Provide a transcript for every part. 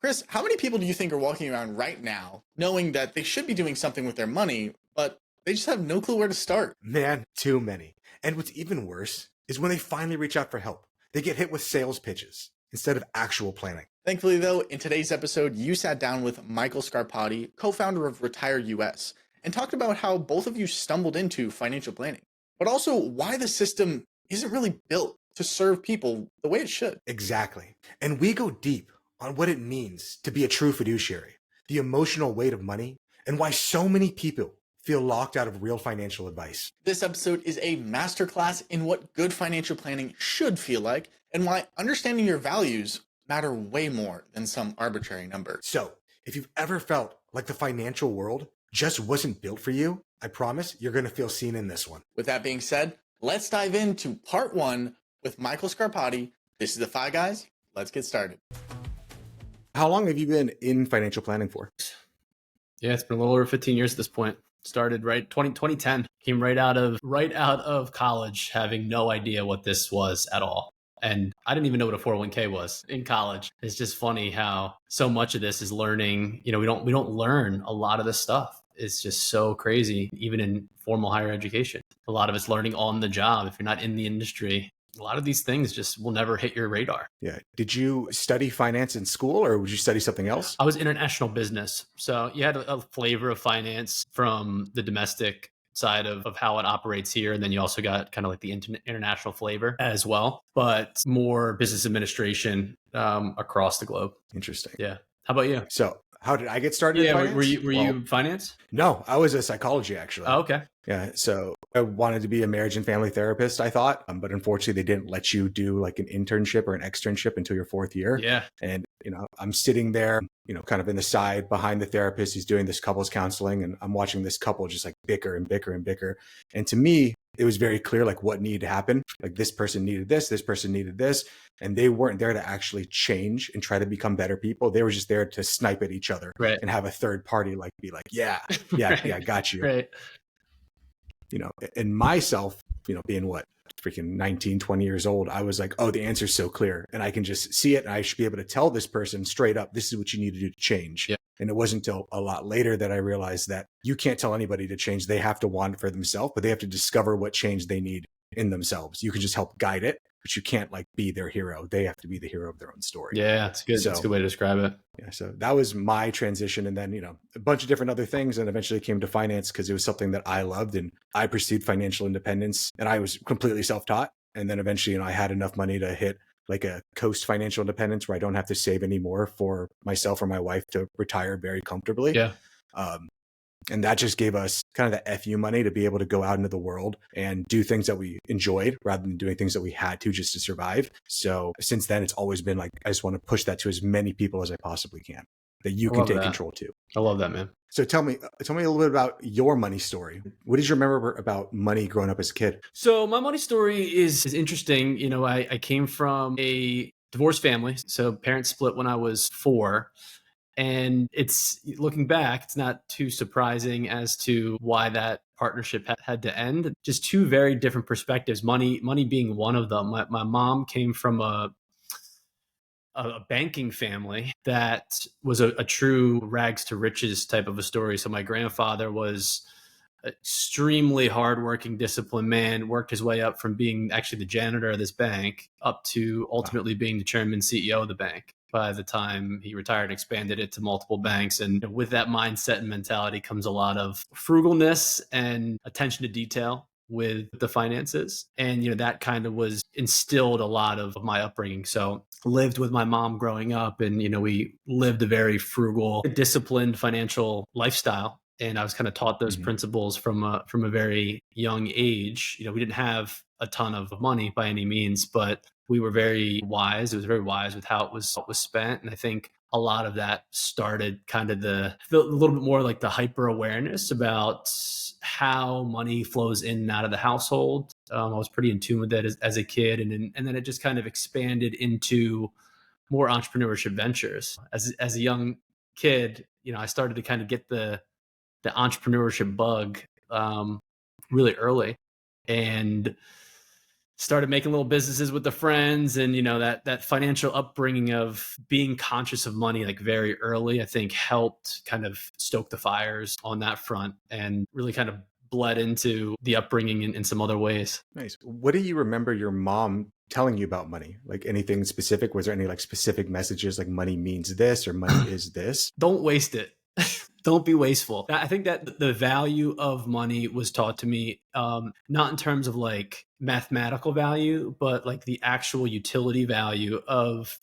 Chris, how many people do you think are walking around right now knowing that they should be doing something with their money, but they just have no clue where to start? Man, too many. And what's even worse is when they finally reach out for help, they get hit with sales pitches instead of actual planning. Thankfully, though, in today's episode, you sat down with Michael Scarpati, co-founder of Retire US, and talked about how both of you stumbled into financial planning, but also why the system isn't really built to serve people the way it should. Exactly. And we go deep on what it means to be a true fiduciary, the emotional weight of money, and why so many people feel locked out of real financial advice. This episode is a masterclass in what good financial planning should feel like and why understanding your values matter way more than some arbitrary number. So, if you've ever felt like the financial world just wasn't built for you, I promise you're going to feel seen in this one. With that being said, let's dive into part one with Michael Scarpati. This is the Fi Guys. Let's get started. How long have you been in financial planning for? Yeah, it's been a little over 15 years at this point. Started 2010. Came right out of college, having no idea what this was at all. And I didn't even know what a 401k was in college. It's just funny how so much of this is learning. We don't learn a lot of this stuff. It's just so crazy, even in formal higher education. A lot of it's learning on the job. If you're not in the industry, a lot of these things just will never hit your radar. Yeah. Did you study finance in school or would you study something else? I was international business. So you had a flavor of finance from the domestic side of how it operates here. And then you also got kind of like the international flavor as well, but more business administration across the globe. Interesting. Yeah. How about you? So how did I get started in finance? Were you finance? No, I was a psychology actually. Oh, okay. Yeah. So I wanted to be a marriage and family therapist, I thought, but unfortunately they didn't let you do like an internship or an externship until your fourth year. Yeah. And, I'm sitting there, kind of in the side behind the therapist. He's doing this couples counseling and I'm watching this couple just like bicker and bicker and bicker. And to me, it was very clear like what needed to happen. Like this person needed this person needed this. And they weren't there to actually change and try to become better people. They were just there to snipe at each other and have a third party like be like, yeah, got you. Right. And myself, being what, freaking 19, 20 years old, I was like, oh, the answer's so clear and I can just see it. And I should be able to tell this person straight up, this is what you need to do to change. Yeah. And it wasn't until a lot later that I realized that you can't tell anybody to change. They have to want it for themselves, but they have to discover what change they need in themselves. You can just help guide it, but you can't like be their hero. They have to be the hero of their own story. Yeah, it's good. That's a good way to describe it. Yeah. So that was my transition. And then, a bunch of different other things and eventually came to finance because it was something that I loved and I pursued financial independence and I was completely self-taught. And then eventually, I had enough money to hit like a coast financial independence where I don't have to save anymore for myself or my wife to retire very comfortably. Yeah. And that just gave us kind of the FU money to be able to go out into the world and do things that we enjoyed rather than doing things that we had to just to survive. So since then, it's always been like, I just want to push that to as many people as I possibly can, that you can take control too. I love that, man. So tell me a little bit about your money story. What did you remember about money growing up as a kid? So my money story is interesting. I came from a divorced family. So parents split when I was 4. And it's looking back, it's not too surprising as to why that partnership had to end. Just two very different perspectives, money being one of them. My mom came from a banking family that was a true rags to riches type of a story. So my grandfather was extremely hardworking, disciplined man, worked his way up from being actually the janitor of this bank up to ultimately being the chairman CEO of the bank. By the time he retired and expanded it to multiple banks. And with that mindset and mentality comes a lot of frugalness and attention to detail with the finances. And, that kind of was instilled a lot of my upbringing. So lived with my mom growing up and, we lived a very frugal, disciplined financial lifestyle. And I was kind of taught those principles from a very young age. We didn't have a ton of money by any means, but we were very wise. It was very wise with how it was spent. And I think a lot of that started kind of a little bit more like the hyper awareness about how money flows in and out of the household. I was pretty in tune with that as a kid. And then it just kind of expanded into more entrepreneurship ventures. As a young kid, I started to kind of get the entrepreneurship bug really early and started making little businesses with the friends, and that financial upbringing of being conscious of money like very early, I think helped kind of stoke the fires on that front and really kind of bled into the upbringing in some other ways. Nice. What do you remember your mom telling you about money? Like anything specific? Was there any like specific messages like money means this or money is this? Don't waste it. Don't be wasteful. I think that the value of money was taught to me, not in terms of like mathematical value, but like the actual utility value of,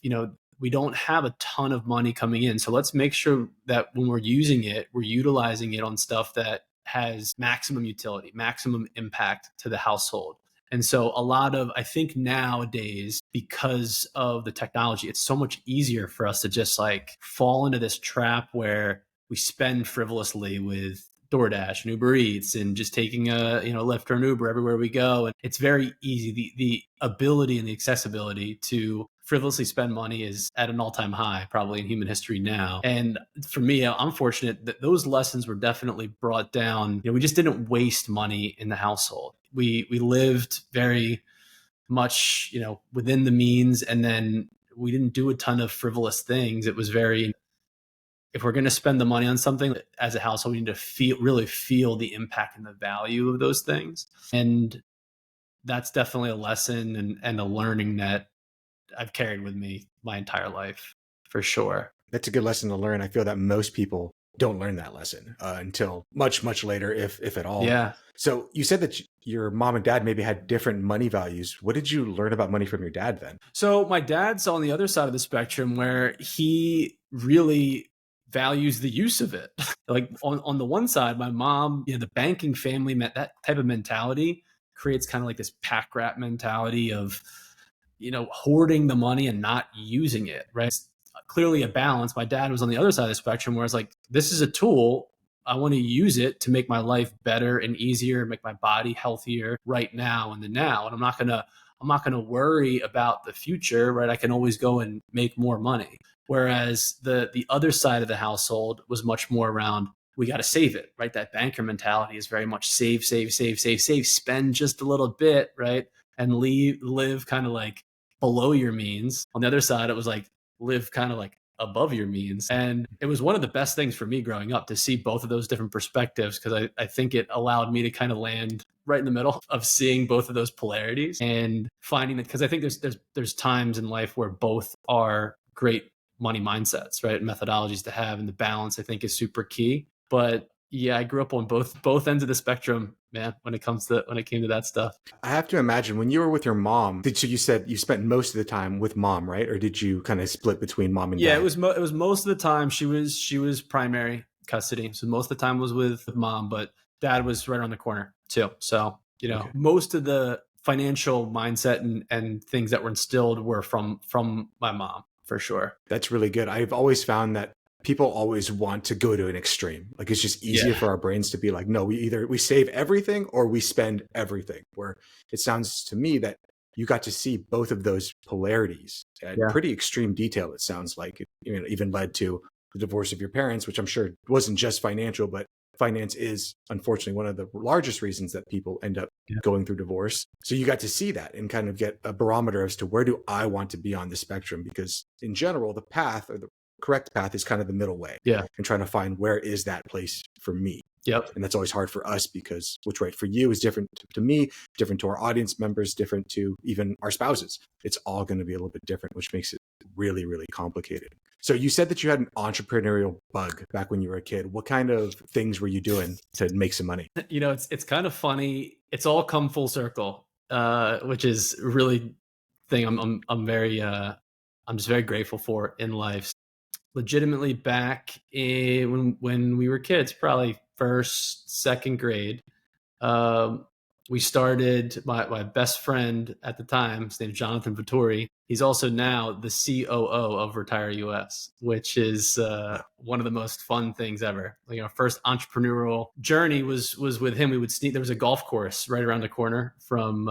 we don't have a ton of money coming in. So let's make sure that when we're using it, we're utilizing it on stuff that has maximum utility, maximum impact to the household. And so I think nowadays, because of the technology, it's so much easier for us to just like fall into this trap where we spend frivolously with DoorDash and Uber Eats and just taking a Lyft or an Uber everywhere we go. And it's very easy. The ability and the accessibility to frivolously spend money is at an all-time high, probably in human history now. And for me, I'm fortunate that those lessons were definitely brought down. We just didn't waste money in the household. We lived very much, within the means, and then we didn't do a ton of frivolous things. It was very, if we're going to spend the money on something as a household, we need to really feel the impact and the value of those things. And that's definitely a lesson and a learning that I've carried with me my entire life, for sure. That's a good lesson to learn. I feel that most people don't learn that lesson until much, much later, if at all. Yeah. So you said that your mom and dad maybe had different money values. What did you learn about money from your dad then? So my dad's on the other side of the spectrum, where he really values the use of it. Like on the one side, my mom, the banking family, that type of mentality creates kind of like this pack rat mentality of, hoarding the money and not using it, right? It's clearly a balance. My dad was on the other side of the spectrum, where it's like, this is a tool. I want to use it to make my life better and easier, make my body healthier right now in the now. And I'm not going to worry about the future, right? I can always go and make more money. Whereas the other side of the household was much more around, we got to save it, right? That banker mentality is very much save, spend just a little bit, right? And live kind of like below your means. On the other side, it was like live kind of like above your means. And it was one of the best things for me growing up to see both of those different perspectives, because I think it allowed me to kind of land right in the middle of seeing both of those polarities and finding that, because I think there's times in life where both are great money mindsets, right? Methodologies to have, and the balance I think is super key. But yeah, I grew up on both ends of the spectrum, man, when it came to that stuff. I have to imagine when you were with your mom, you said you spent most of the time with mom, right? Or did you kind of split between mom and dad? Yeah, it was most of the time she was primary custody. So most of the time was with mom, but dad was right around the corner too. So, okay. Most of the financial mindset and things that were instilled were from my mom, for sure. That's really good. I've always found that people always want to go to an extreme. Like it's just easier for our brains to be like, no, we save everything or we spend everything. Where it sounds to me that you got to see both of those polarities at pretty extreme detail. It sounds like it even led to the divorce of your parents, which I'm sure wasn't just financial, but finance is unfortunately one of the largest reasons that people end up going through divorce. So you got to see that and kind of get a barometer as to where do I want to be on the spectrum? Because in general, the path or the correct path is kind of the middle way. Yeah. And trying to find where is that place for me. Yep. And that's always hard for us because what's right for you is different to me, different to our audience members, different to even our spouses. It's all going to be a little bit different, which makes it really, really complicated. So you said that you had an entrepreneurial bug back when you were a kid. What kind of things were you doing to make some money? It's kind of funny. It's all come full circle, which is really thing I'm very I'm just very grateful for in life. Legitimately back when we were kids, probably first, second grade, we started, my best friend at the time, his name's Jonathan Vittori. He's also now the COO of Retire US, which is one of the most fun things ever. Like our first entrepreneurial journey was with him. We would sneak, there was a golf course right around the corner from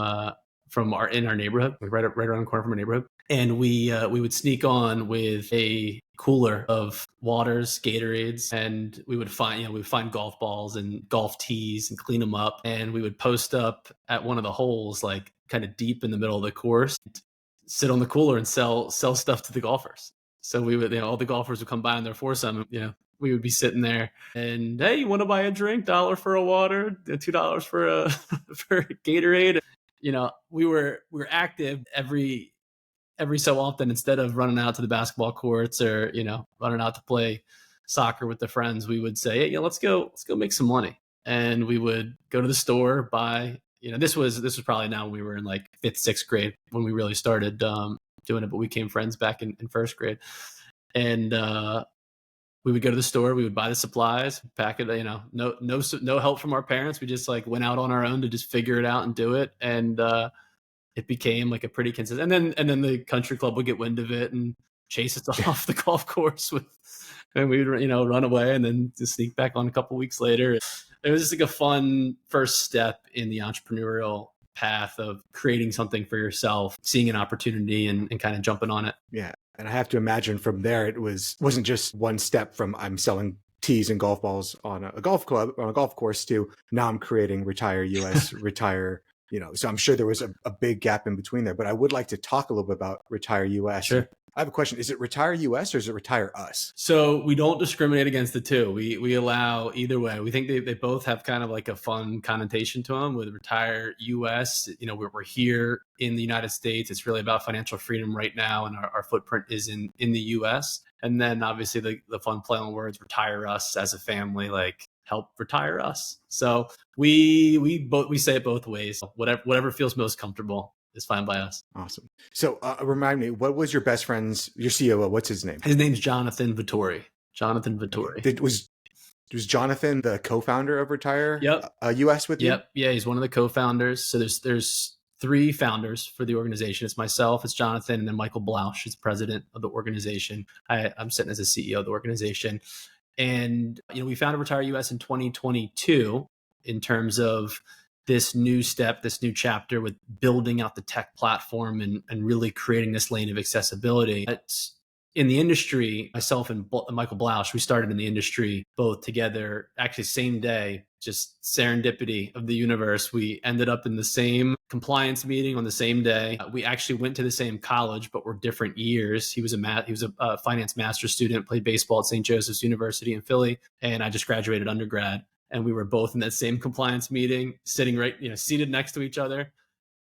from our neighborhood, like right around the corner from our neighborhood. And we would sneak on with a cooler of waters, Gatorades, and we would find golf balls and golf tees and clean them up. And we would post up at one of the holes, like kind of deep in the middle of the course, sit on the cooler and sell stuff to the golfers. So we would, all the golfers would come by on their foursome, we would be sitting there and, hey, you want to buy a drink? $1 for a water, $2 for a for Gatorade. We were active every so often. Instead of running out to the basketball courts or running out to play soccer with the friends, we would say, hey, let's go make some money. And we would go to the store, buy. This was probably now when we were in like 5th, 6th grade when we really started doing it, but we became friends back in 1st grade. And we would go to the store, we would buy the supplies, pack it, no help from our parents. We just like went out on our own to just figure it out and do it. And it became like a pretty consistent, and then the country club would get wind of it and chase us off the golf course and we would, run away and then just sneak back on a couple weeks later. It was just like a fun first step in the entrepreneurial path of creating something for yourself, seeing an opportunity and kind of jumping on it. Yeah. And I have to imagine from there, it wasn't just one step from I'm selling tees and golf balls on a golf club, on a golf course, to now I'm creating Retire US, Retire, so I'm sure there was a big gap in between there. But I would like to talk a little bit about Retire US. Sure. I have a question. Is it Retire US or is it Retire Us? So we don't discriminate against the two. We allow either way. We think they both have kind of like a fun connotation to them. With Retire US, we're here in the United States. It's really about financial freedom right now, and our footprint is in the US. And then obviously the fun play on words, Retire Us as a family, like help retire us. So we say it both ways. Whatever feels most comfortable is fine by us. Awesome. So remind me, what was your best friend's, your COO? What's his name? His name's Jonathan Vittori. Was Jonathan the co-founder of Retire US with you? Yep. Yeah, he's one of the co-founders. So there's 3 founders for the organization. It's myself, it's Jonathan, and then Michael Blausch is president of the organization. I'm sitting as the CEO of the organization. And we founded Retire US in 2022 in terms of this new step, this new chapter with building out the tech platform and really creating this lane of accessibility. In the industry, myself and Michael Blausch, we started in the industry both together, actually same day, just serendipity of the universe. We ended up in the same compliance meeting on the same day. We actually went to the same college, but we're different years. He was a finance master's student, played baseball at St. Joseph's University in Philly, and I just graduated undergrad. And we were both in that same compliance meeting, sitting seated next to each other.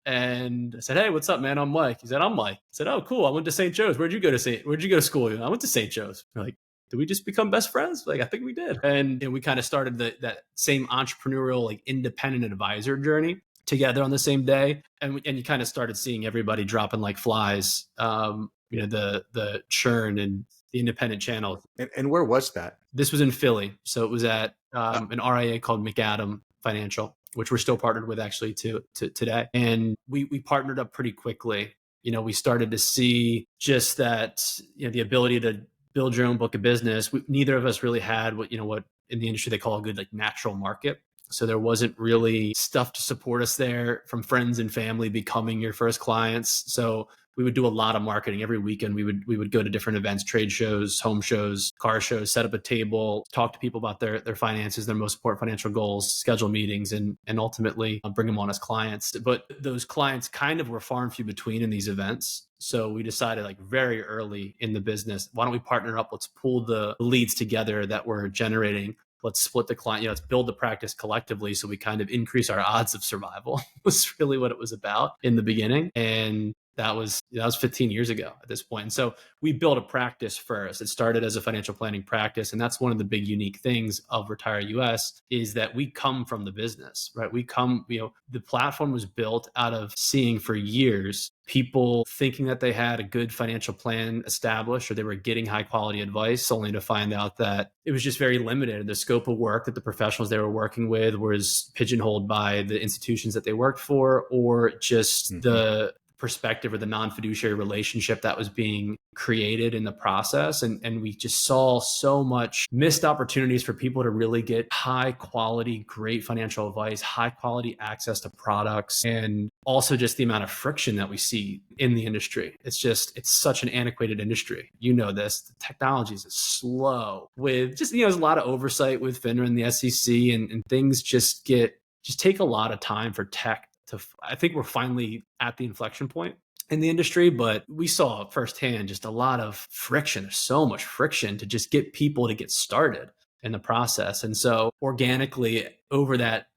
And I said, hey, what's up, man? I'm Mike. He said, I'm Mike. I said, oh, cool. I went to St. Joe's. Where'd you go to school? I went to St. Joe's. We're like, did we just become best friends? Like, I think we did. And we kind of started that same entrepreneurial, like independent advisor journey together on the same day. And you kind of started seeing everybody dropping like flies, the churn and the independent channel. And where was that? This was in Philly. So it was at an RIA called McAdam Financial, which we're still partnered with actually to today. And we partnered up pretty quickly. We started to see just that, the ability to build your own book of business. Neither of us really had what in the industry they call a good like natural market. So there wasn't really stuff to support us there from friends and family becoming your first clients. So we would do a lot of marketing every weekend. We would go to different events, trade shows, home shows, car shows, set up a table, talk to people about their finances, their most important financial goals, schedule meetings, and ultimately bring them on as clients. But those clients kind of were far and few between in these events. So we decided like very early in the business, why don't we partner up? Let's pool the leads together that we're generating. Let's split the client, let's build the practice collectively so we kind of increase our odds of survival was really what it was about in the beginning. And that was 15 years ago at this point. And so we built a practice first. It started as a financial planning practice. And that's one of the big unique things of Retire US is that we come from the business, right? The platform was built out of seeing for years people thinking that they had a good financial plan established or they were getting high quality advice, only to find out that it was just very limited. The scope of work that the professionals they were working with was pigeonholed by the institutions that they worked for, or just the perspective or the non-fiduciary relationship that was being created in the process. And we just saw so much missed opportunities for people to really get high quality, great financial advice, high quality access to products, and also just the amount of friction that we see in the industry. It's such an antiquated industry. You know this, the technology is slow with just, there's a lot of oversight with FINRA and the SEC, and things just take a lot of time for tech to, I think we're finally at the inflection point in the industry, but we saw firsthand just a lot of friction. There's so much friction to just get people to get started in the process. And so organically over that,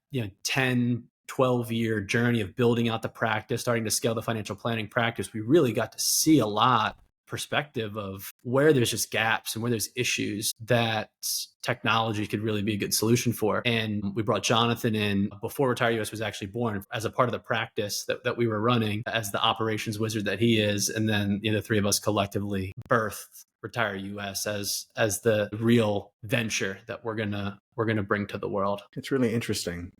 10, 12-year journey of building out the practice, starting to scale the financial planning practice, we really got to see a lot perspective of where there's just gaps and where there's issues that technology could really be a good solution for. And we brought Jonathan in before Retire US was actually born as a part of the practice that we were running as the operations wizard that he is. And then the three of us collectively birthed Retire US as the real venture that we're gonna bring to the world. It's really interesting.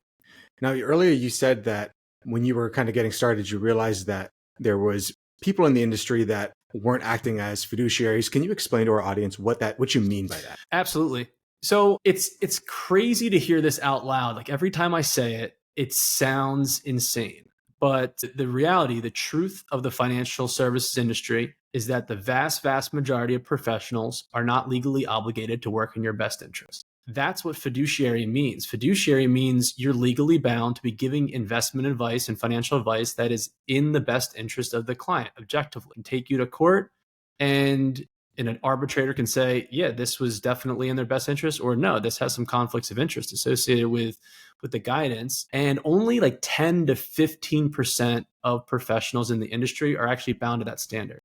Now, earlier you said that when you were kind of getting started, you realized that there was people in the industry that weren't acting as fiduciaries. Can you explain to our audience what you mean by that? Absolutely. So it's crazy to hear this out loud. Like every time I say it, it sounds insane. But the reality, the truth of the financial services industry is that the vast, vast majority of professionals are not legally obligated to work in your best interest. That's what fiduciary means. Fiduciary means you're legally bound to be giving investment advice and financial advice that is in the best interest of the client, objectively, and take you to court. And an arbitrator can say, yeah, this was definitely in their best interest, or no, this has some conflicts of interest associated with the guidance. And only like 10 to 15% of professionals in the industry are actually bound to that standard,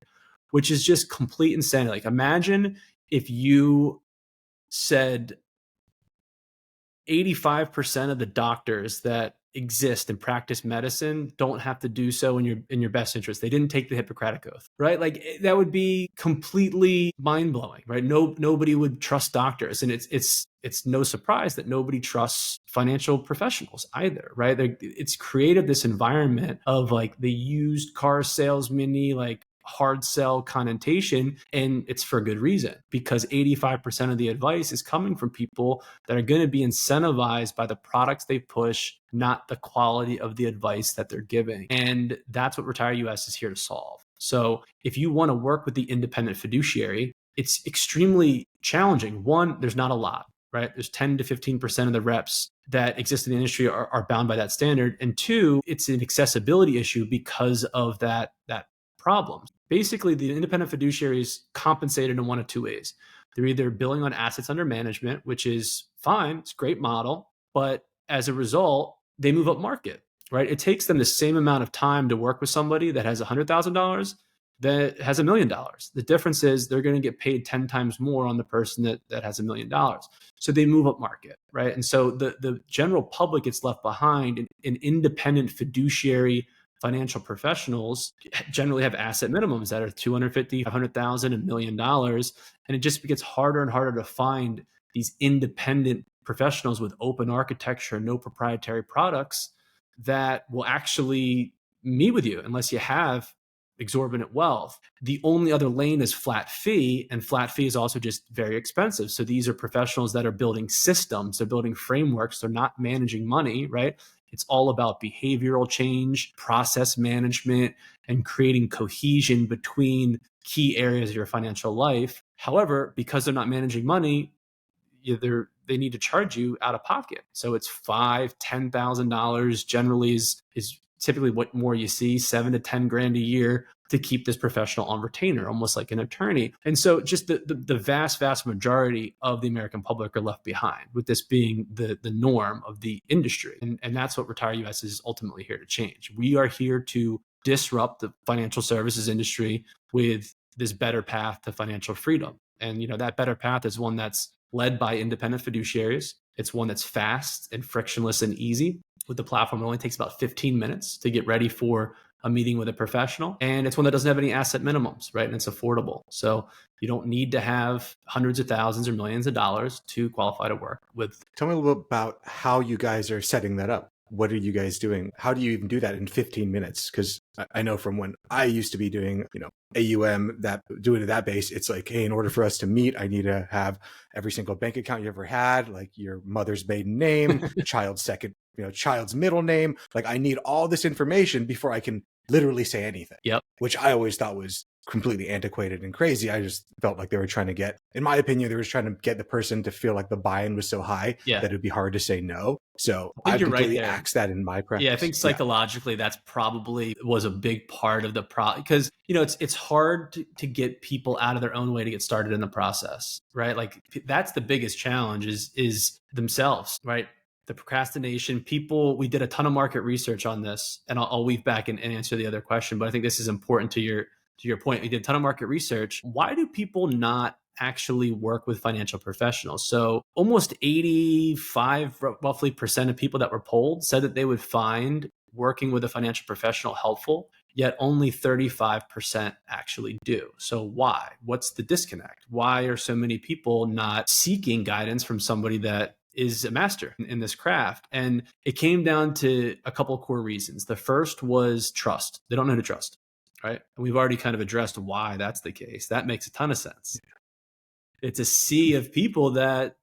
which is just complete insanity. Like imagine if you said 85% of the doctors that exist and practice medicine don't have to do so in your best interest. They didn't take the Hippocratic Oath, right? Like that would be completely mind-blowing, right? Nobody would trust doctors, and it's no surprise that nobody trusts financial professionals either, right? It's created this environment of like the used car salesman-y, like hard sell connotation, and it's for good reason, because 85% of the advice is coming from people that are going to be incentivized by the products they push, not the quality of the advice that they're giving. And that's what Retire US is here to solve. So if you want to work with the independent fiduciary, it's extremely challenging. One, there's not a lot, right? There's 10 to 15% of the reps that exist in the industry are bound by that standard. And two, it's an accessibility issue because of that problem. Basically, the independent fiduciary is compensated in one of two ways. They're either billing on assets under management, which is fine, it's a great model, but as a result, they move up market, right? It takes them the same amount of time to work with somebody that has $100,000 that has $1 million. The difference is they're going to get paid 10 times more on the person that has $1 million. So they move up market, right? And so the general public gets left behind. An independent fiduciary financial professionals generally have asset minimums that are $250,000, $500,000, $1 million. And it just gets harder and harder to find these independent professionals with open architecture, no proprietary products that will actually meet with you unless you have exorbitant wealth. The only other lane is flat fee, and flat fee is also just very expensive. So these are professionals that are building systems, they're building frameworks, they're not managing money, right? It's all about behavioral change, process management, and creating cohesion between key areas of your financial life. However, because they're not managing money, they need to charge you out of pocket. So it's $5,000, $10,000 generally is typically what more you see, $7,000 to $10,000 a year to keep this professional on retainer, almost like an attorney. And so just the vast, vast majority of the American public are left behind, with this being the norm of the industry. And that's what Retire US is ultimately here to change. We are here to disrupt the financial services industry with this better path to financial freedom. And that better path is one that's led by independent fiduciaries. It's one that's fast and frictionless and easy. With the platform, it only takes about 15 minutes to get ready for a meeting with a professional. And it's one that doesn't have any asset minimums, right? And it's affordable. So you don't need to have hundreds of thousands or millions of dollars to qualify to work with. Tell me a little bit about how you guys are setting that up. what are you guys doing? How do you even do that in 15 minutes? Because I know from when I used to be doing, AUM, doing it that base, it's like, hey, in order for us to meet, I need to have every single bank account you ever had, like your mother's maiden name, child's middle name. Like, I need all this information before I can literally say anything. Yep. Which I always thought was completely antiquated and crazy. I just felt like they were trying to get, in my opinion, they were trying to get the person to feel like the buy-in was so high that it'd be hard to say no. So I completely axed that in my practice. Yeah, I think psychologically that's probably was a big part of the problem, because it's hard to get people out of their own way to get started in the process, right? Like, that's the biggest challenge is themselves, right? The procrastination. We did a ton of market research on this, and I'll weave back and answer the other question, but I think this is important to your point. We did a ton of market research. Why do people not actually work with financial professionals? So almost 85 roughly percent of people that were polled said that they would find working with a financial professional helpful, yet only 35% actually do. So why? What's the disconnect? Why are so many people not seeking guidance from somebody that is a master in this craft? And it came down to a couple of core reasons. The first was trust. They don't know who to trust, right? And we've already kind of addressed why that's the case. That makes a ton of sense. It's a sea of people that,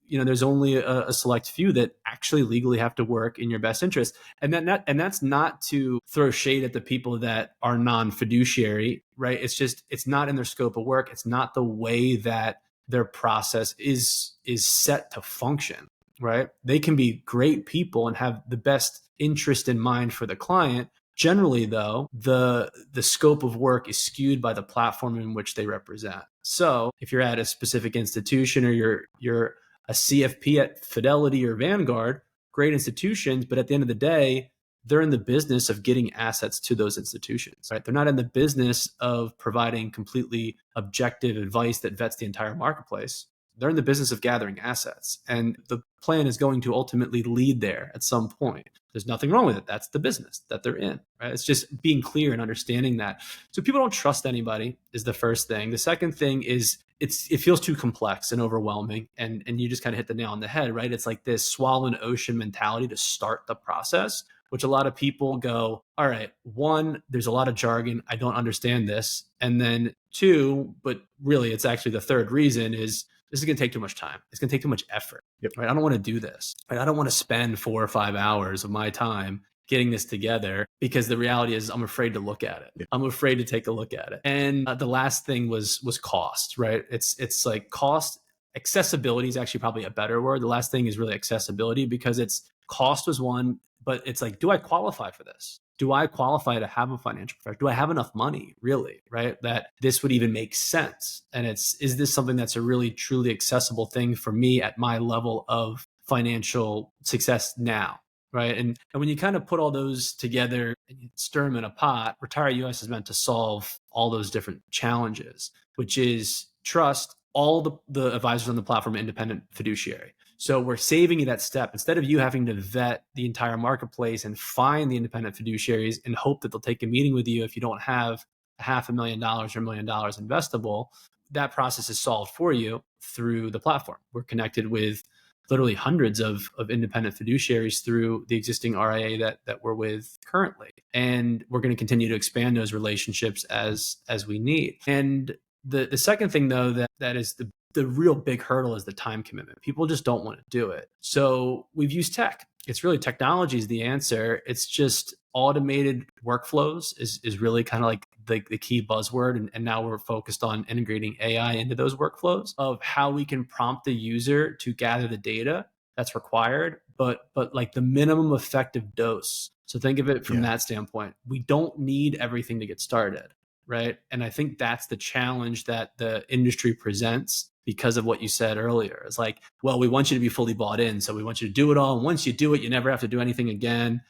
there's only a select few that actually legally have to work in your best interest. And that's not to throw shade at the people that are non-fiduciary, right? It's not in their scope of work. It's not the way that their process is set to function, right? They can be great people and have the best interest in mind for the client. Generally, though, the scope of work is skewed by the platform in which they represent. So if you're at a specific institution, or you're a CFP at Fidelity or Vanguard, great institutions, but at the end of the day, they're in the business of getting assets to those institutions, right? They're not in the business of providing completely objective advice that vets the entire marketplace. They're in the business of gathering assets, and the plan is going to ultimately lead there at some point. There's nothing wrong with it. That's the business that they're in, right? It's just being clear and understanding that. So people don't trust anybody is the first thing. The second thing is it feels too complex and overwhelming, and you just kind of hit the nail on the head, right? It's like this swallow an ocean mentality to start the process, which a lot of people go, all right, one, there's a lot of jargon. I don't understand this. And then two, but really it's actually the third reason is, this is going to take too much time. It's going to take too much effort, right? I don't want to do this. Right? I don't want to spend 4 or 5 hours of my time getting this together, because the reality is I'm afraid to look at it. I'm afraid to take a look at it. And the last thing was cost, right? It's like cost. Accessibility is actually probably a better word. The last thing is really accessibility, because cost was one, but it's like, do I qualify for this? Do I qualify to have a financial professional? Do I have enough money, really, right? That this would even make sense? And is this something that's a really, truly accessible thing for me at my level of financial success now, right? And when you kind of put all those together and you stir them in a pot, Retire US is meant to solve all those different challenges, which is trust. All the advisors on the platform are independent fiduciary. So we're saving you that step. Instead of you having to vet the entire marketplace and find the independent fiduciaries and hope that they'll take a meeting with you if you don't have $500,000 or $1 million investable, that process is solved for you through the platform. We're connected with literally hundreds of independent fiduciaries through the existing RIA that we're with currently. And we're going to continue to expand those relationships as we need. And the second thing, though, that is the real big hurdle is the time commitment. People just don't want to do it. So we've used tech. It's really technology is the answer. It's just automated workflows is really kind of like the key buzzword. And now we're focused on integrating AI into those workflows of how we can prompt the user to gather the data that's required, but like the minimum effective dose. So think of it from that standpoint. We don't need everything to get started, right? And I think that's the challenge that the industry presents because of what you said earlier. It's like, well, we want you to be fully bought in, so we want you to do it all. And once you do it, you never have to do anything again.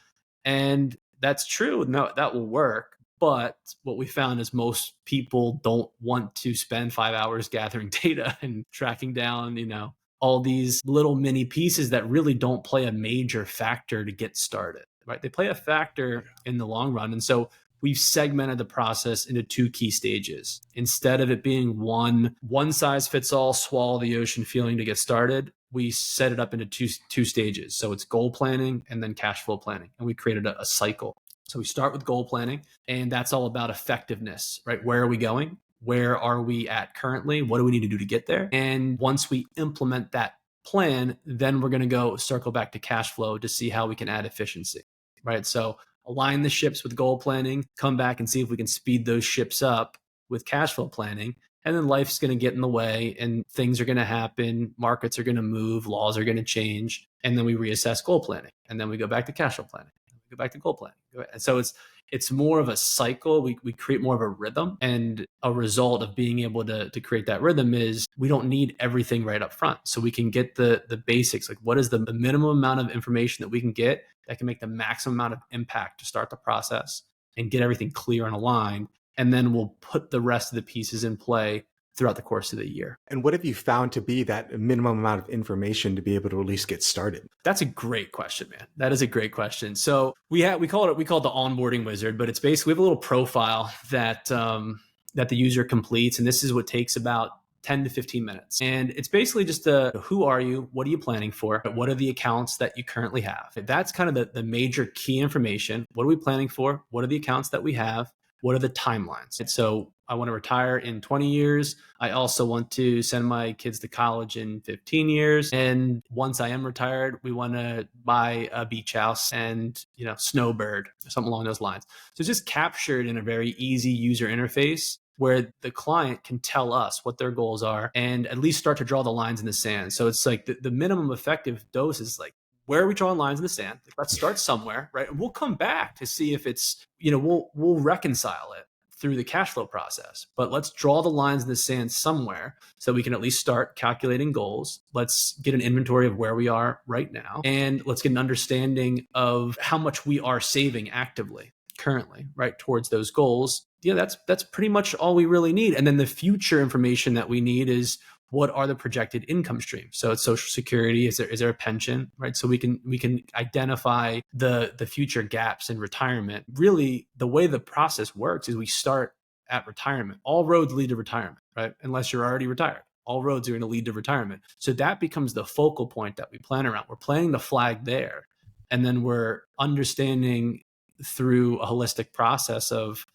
And that's true. No, that will work. But what we found is most people don't want to spend 5 hours gathering data and tracking down, all these little mini pieces that really don't play a major factor to get started, right? They play a factor in the long run. And so we've segmented the process into 2 key stages. Instead of it being one size fits all, swallow the ocean feeling to get started, we set it up into two stages. So it's goal planning and then cash flow planning. And we created a cycle. So we start with goal planning, and that's all about effectiveness, right? Where are we going? Where are we at currently? What do we need to do to get there? And once we implement that plan, then we're going to go circle back to cash flow to see how we can add efficiency, right? So align the ships with goal planning, come back and see if we can speed those ships up with cash flow planning. And then life's going to get in the way and things are going to happen. Markets are going to move. Laws are going to change. And then we reassess goal planning. And then we go back to cash flow planning. Go back to goal planning. And so it's more of a cycle. We create more of a rhythm, and a result of being able to create that rhythm is we don't need everything right up front. So we can get the basics, like what is the minimum amount of information that we can get that can make the maximum amount of impact to start the process and get everything clear and aligned. And then we'll put the rest of the pieces in play throughout the course of the year. And what have you found to be that minimum amount of information to be able to at least get started? That's a great question, man. That is a great question. So we call it the onboarding wizard, but it's basically we have a little profile that that the user completes, and this is what takes about 10 to 15 minutes. And it's basically just who are you? What are you planning for? What are the accounts that you currently have? That's kind of the major key information. What are we planning for? What are the accounts that we have? What are the timelines? And so I want to retire in 20 years. I also want to send my kids to college in 15 years. And once I am retired, we want to buy a beach house and, snowbird, something along those lines. So it's just captured in a very easy user interface where the client can tell us what their goals are and at least start to draw the lines in the sand. So it's like the minimum effective dose is like, where are we drawing lines in the sand? Let's start somewhere, right? And we'll come back to see if it's, we'll reconcile it through the cash flow process. But let's draw the lines in the sand somewhere so we can at least start calculating goals. Let's get an inventory of where we are right now. And let's get an understanding of how much we are saving actively currently, right, towards those goals. That's pretty much all we really need. And then the future information that we need is, what are the projected income streams? So it's Social Security. Is there a pension, right? So we can identify the future gaps in retirement. Really, the way the process works is we start at retirement. All roads lead to retirement, right? Unless you're already retired. All roads are going to lead to retirement. So that becomes the focal point that we plan around. We're planting the flag there. And then we're understanding through a holistic process of,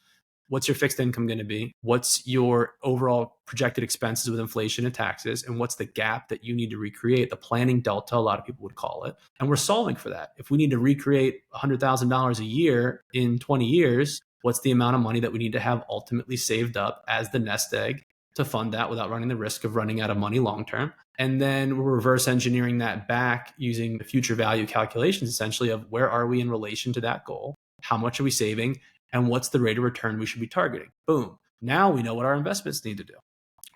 what's your fixed income going to be? What's your overall projected expenses with inflation and taxes? And what's the gap that you need to recreate? The planning delta, a lot of people would call it. And we're solving for that. If we need to recreate $100,000 a year in 20 years, what's the amount of money that we need to have ultimately saved up as the nest egg to fund that without running the risk of running out of money long term? And then we're reverse engineering that back using the future value calculations, essentially, of where are we in relation to that goal? How much are we saving? And what's the rate of return we should be targeting? Boom. Now we know what our investments need to do,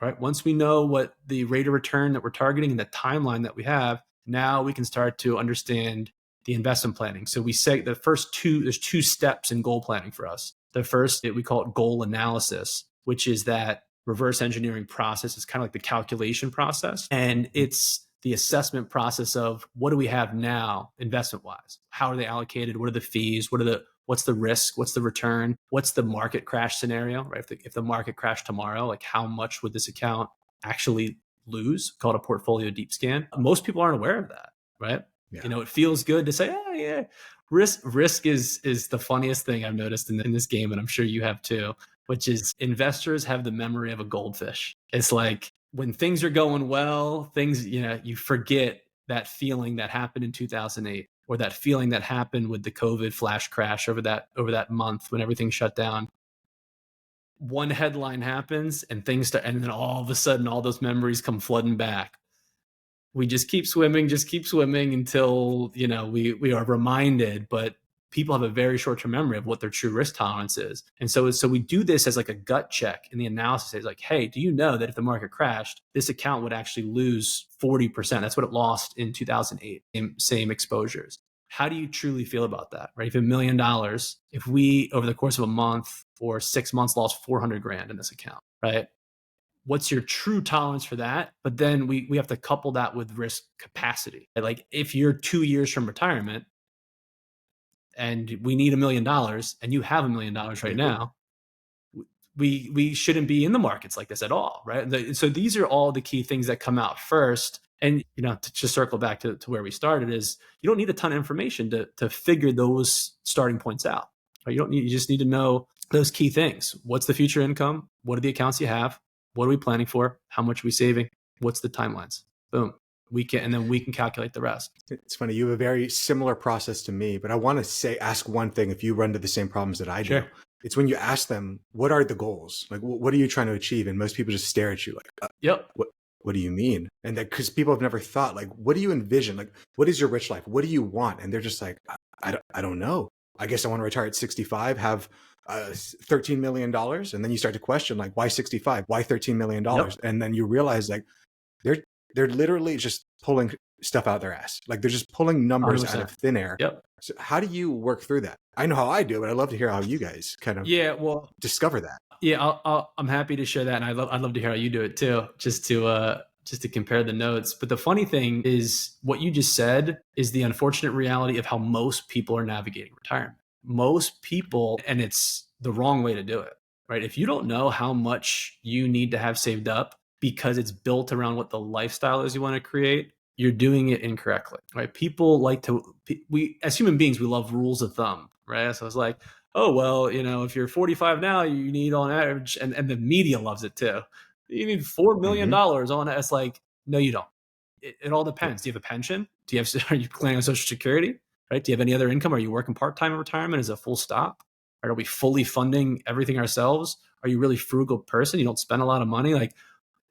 right? Once we know what the rate of return that we're targeting and the timeline that we have, now we can start to understand the investment planning. So we say there's two steps in goal planning for us. The first, we call it goal analysis, which is that reverse engineering process. It's kind of like the calculation process. And it's the assessment process of, what do we have now investment wise? How are they allocated? What are the fees? What's the risk? What's the return? What's the market crash scenario, right? If the market crashed tomorrow, like how much would this account actually lose? Called a portfolio deep scan. Most people aren't aware of that, right? Yeah. It feels good to say, oh yeah, risk is the funniest thing I've noticed in this game, and I'm sure you have too, which is investors have the memory of a goldfish. It's like when things are going well, you forget that feeling that happened in 2008. Or that feeling that happened with the COVID flash crash over that month when everything shut down. One headline happens and and then all of a sudden all those memories come flooding back. We just keep swimming until we are reminded. But people have a very short-term memory of what their true risk tolerance is. And so we do this as like a gut check in the analysis. It's like, hey, do you know that if the market crashed, this account would actually lose 40%? That's what it lost in 2008, same exposures. How do you truly feel about that, right? If $1 million, if we, over the course of a month or 6 months, lost 400 grand in this account, right? What's your true tolerance for that? But then we have to couple that with risk capacity. Like if you're 2 years from retirement, and we need $1 million and you have $1 million right now, we shouldn't be in the markets like this at all, right? So these are all the key things that come out first. And, to just circle back to where we started is you don't need a ton of information to figure those starting points out. Right? You just need to know those key things. What's the future income? What are the accounts you have? What are we planning for? How much are we saving? What's the timelines? Boom. And then we can calculate the rest. It's funny. You have a very similar process to me, but I want to ask one thing. If you run into the same problems that I do, Sure. It's when you ask them, what are the goals? Like, what are you trying to achieve? And most people just stare at you like, Yep. What do you mean? And that because people have never thought, like, what do you envision? Like, what is your rich life? What do you want? And they're just like, I don't know. I guess I want to retire at 65, have $13 million. And then you start to question, like, why 65? Why $13 million? Yep. And then you realize, like, they're literally just pulling stuff out their ass. Like, they're just pulling numbers 100%. out of thin air. Yep. So how do you work through that? I know how I do, but I'd love to hear how you guys kind of discover that. Yeah, I'm happy to share that, and I'd love to hear how you do it too, just to compare the notes. But the funny thing is, what you just said is the unfortunate reality of how most people are navigating retirement. Most people, and it's the wrong way to do it, right? If you don't know how much you need to have saved up because it's built around what the lifestyle is you want to create, you're doing it incorrectly, right? People we as human beings, we love rules of thumb, right? So it's like, oh, well, if you're 45 now, you need on average, and the media loves it too. You need $4 million on it. It's like, no, you don't. It all depends. Do you have a pension? Are you planning on Social Security? Right? Do you have any other income? Are you working part-time in retirement as a full stop? Are we fully funding everything ourselves? Are you a really frugal person? You don't spend a lot of money? Like,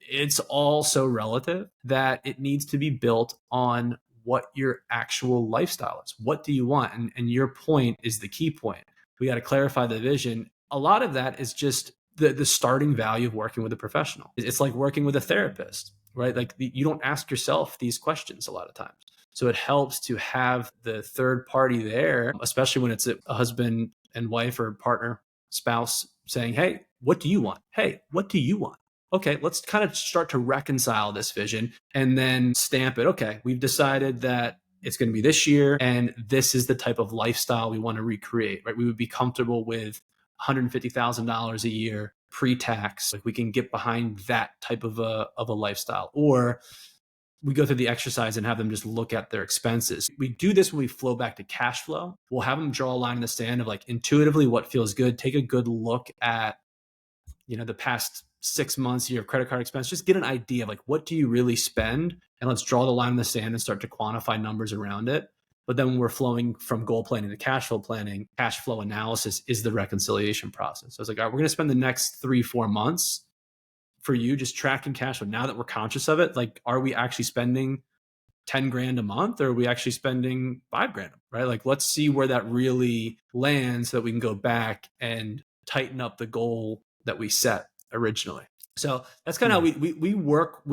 it's all so relative that it needs to be built on what your actual lifestyle is. What do you want? And your point is the key point. We got to clarify the vision. A lot of that is just the starting value of working with a professional. It's like working with a therapist, right? Like you don't ask yourself these questions a lot of times. So it helps to have the third party there, especially when it's a husband and wife or partner, spouse saying, hey, what do you want? Hey, what do you want? Okay, let's kind of start to reconcile this vision and then stamp it. Okay, we've decided that it's going to be this year, and this is the type of lifestyle we want to recreate, right? We would be comfortable with $150,000 a year pre-tax. Like, we can get behind that type of a lifestyle. Or we go through the exercise and have them just look at their expenses. We do this when we flow back to cash flow. We'll have them draw a line in the sand of like intuitively what feels good. Take a good look at, the past 6 months, year of credit card expense. Just get an idea of like, what do you really spend? And let's draw the line in the sand and start to quantify numbers around it. But then when we're flowing from goal planning to cash flow planning, cash flow analysis is the reconciliation process. So it's like, all right, we're going to spend the next 3-4 months for you just tracking cash flow. Now that we're conscious of it, like, are we actually spending 10 grand a month, or are we actually spending 5 grand, right? Like, let's see where that really lands so that we can go back and tighten up the goal that we set originally. So that's kind of how we work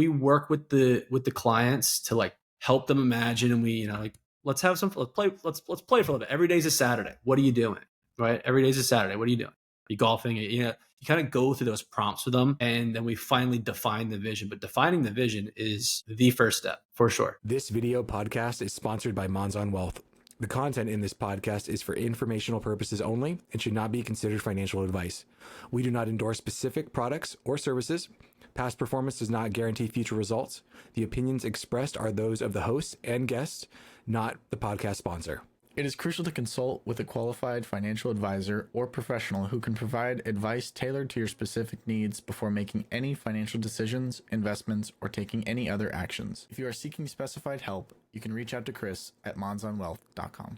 with the clients to like help them imagine. And we, like, let's play for a little bit. Every day's a Saturday. What are you doing? Right? Every day's a Saturday. What are you doing? Are you golfing? You kind of go through those prompts with them, and then we finally define the vision. But defining the vision is the first step for sure. This video podcast is sponsored by Monzon Wealth. The content in this podcast is for informational purposes only and should not be considered financial advice. We do not endorse specific products or services. Past performance does not guarantee future results. The opinions expressed are those of the host and guests, not the podcast sponsor. It is crucial to consult with a qualified financial advisor or professional who can provide advice tailored to your specific needs before making any financial decisions, investments, or taking any other actions. If you are seeking specified help, you can reach out to Chris at monzonwealth.com.